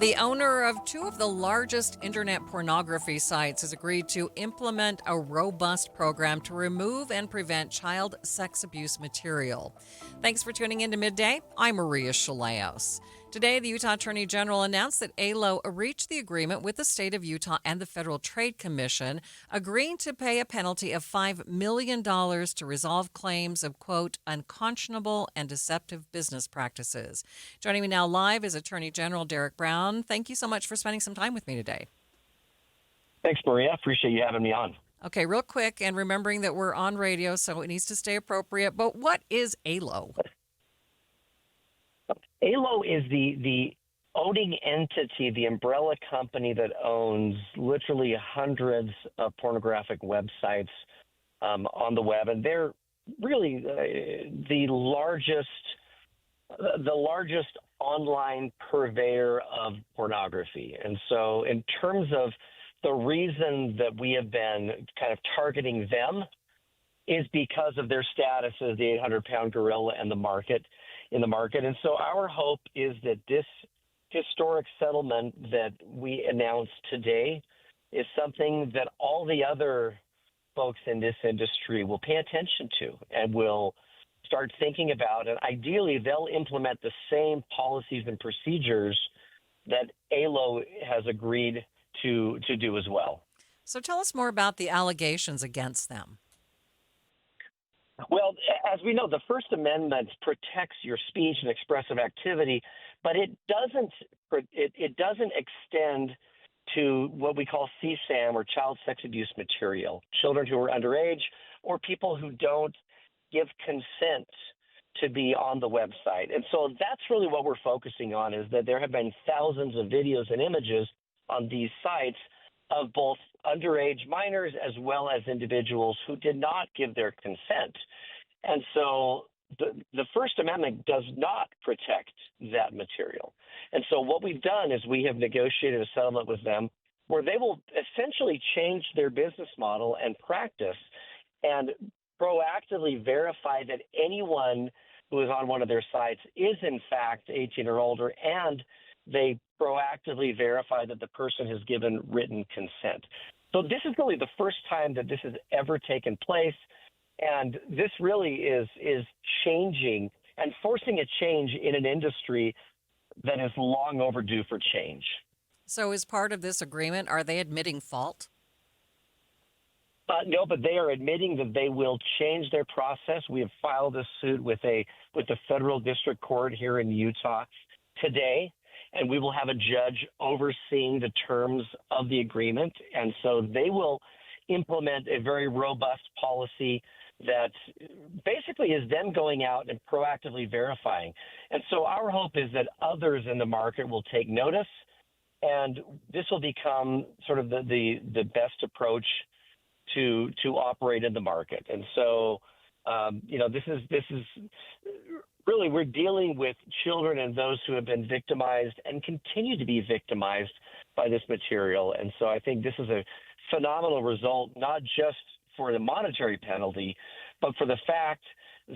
The owner of two of the largest internet pornography sites has agreed to implement a robust program to remove and prevent child sex abuse material. Thanks for tuning in to Midday. I'm Maria Shilaos. Today, the Utah Attorney General announced that ALO reached the agreement with the state of Utah and the Federal Trade Commission, agreeing to pay a penalty of $5 million to resolve claims of, quote, unconscionable and deceptive business practices. Joining me now live is Attorney General Derek Brown. Thank you so much for spending some time with me today. Thanks, Maria. Appreciate you having me on. Okay, real quick, and remembering that we're on radio, so it needs to stay appropriate, but what is ALO? ALO is the owning entity, the umbrella company that owns literally hundreds of pornographic websites on the web, and they're really the largest online purveyor of pornography. And so in terms of the reason that we have been kind of targeting them is because of their status as the 800-pound gorilla in the market. And so our hope is that this historic settlement that we announced today is something that all the other folks in this industry will pay attention to and will start thinking about. And ideally, they'll implement the same policies and procedures that ALO has agreed to do as well. So tell us more about the allegations against them. Well, as we know, the First Amendment protects your speech and expressive activity, but it doesn't extend to what we call CSAM, or child sex abuse material, children who are underage or people who don't give consent to be on the website. And so that's really what we're focusing on, is that there have been thousands of videos and images on these sites of both underage minors as well as individuals who did not give their consent. And so the First Amendment does not protect that material. And so what we've done is we have negotiated a settlement with them where they will essentially change their business model and practice and proactively verify that anyone who is on one of their sites is in fact 18 or older, and they proactively verify that the person has given written consent. So this is really the first time that this has ever taken place, and this really is changing and forcing a change in an industry that is long overdue for change. So as part of this agreement, are they admitting fault? No, but they are admitting that they will change their process. We have filed a suit with the federal district court here in Utah today, and we will have a judge overseeing the terms of the agreement. And so they will implement a very robust policy that basically is them going out and proactively verifying. And so our hope is that others in the market will take notice, and this will become sort of the best approach to operate in the market. And so, this is really, we're dealing with children and those who have been victimized and continue to be victimized by this material. And so I think this is a phenomenal result, not just for the monetary penalty, but for the fact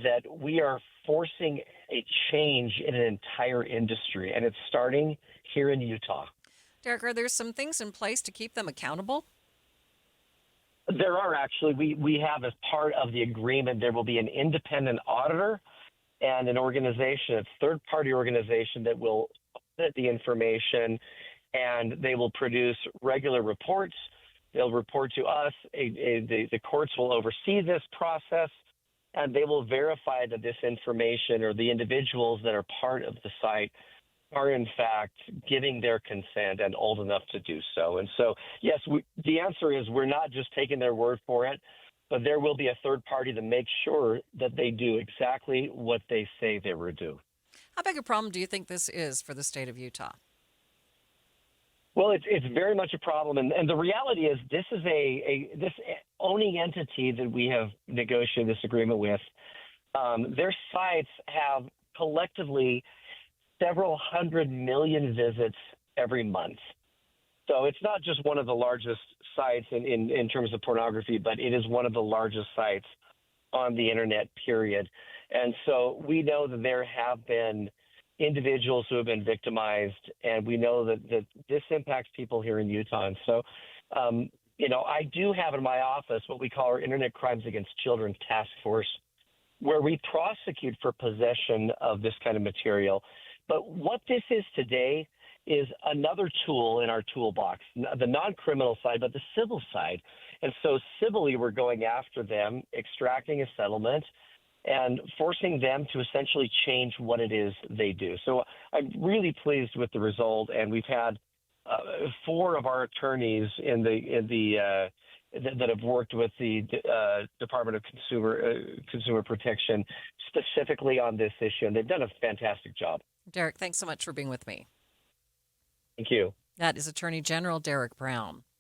that we are forcing a change in an entire industry, and it's starting here in Utah. Derek, are there some things in place to keep them accountable? There are actually. We have, as part of the agreement, there will be an independent auditor and an organization, a third-party organization that will audit the information, and they will produce regular reports. They'll report to us. The courts will oversee this process, and they will verify that this information, or the individuals that are part of the site, are in fact giving their consent and old enough to do so. And so, yes, the answer is we're not just taking their word for it, but there will be a third party to make sure that they do exactly what they say they will do. How big a problem do you think this is for the state of Utah? Well, it's very much a problem, and the reality is this is this owning entity that we have negotiated this agreement with. Their sites have collectively several 100 million visits every month. So it's not just one of the largest sites in terms of pornography, but it is one of the largest sites on the internet, period. And so we know that there have been individuals who have been victimized, and we know that this impacts people here in Utah. And so, I do have in my office what we call our Internet Crimes Against Children Task Force, where we prosecute for possession of this kind of material. But what this is today is another tool in our toolbox, the non-criminal side, but the civil side. And so civilly, we're going after them, extracting a settlement, and forcing them to essentially change what it is they do. So I'm really pleased with the result, and we've had 4 of our attorneys that have worked with the Department of Consumer Protection specifically on this issue, and they've done a fantastic job. Derek, thanks so much for being with me. Thank you. That is Attorney General Derek Brown.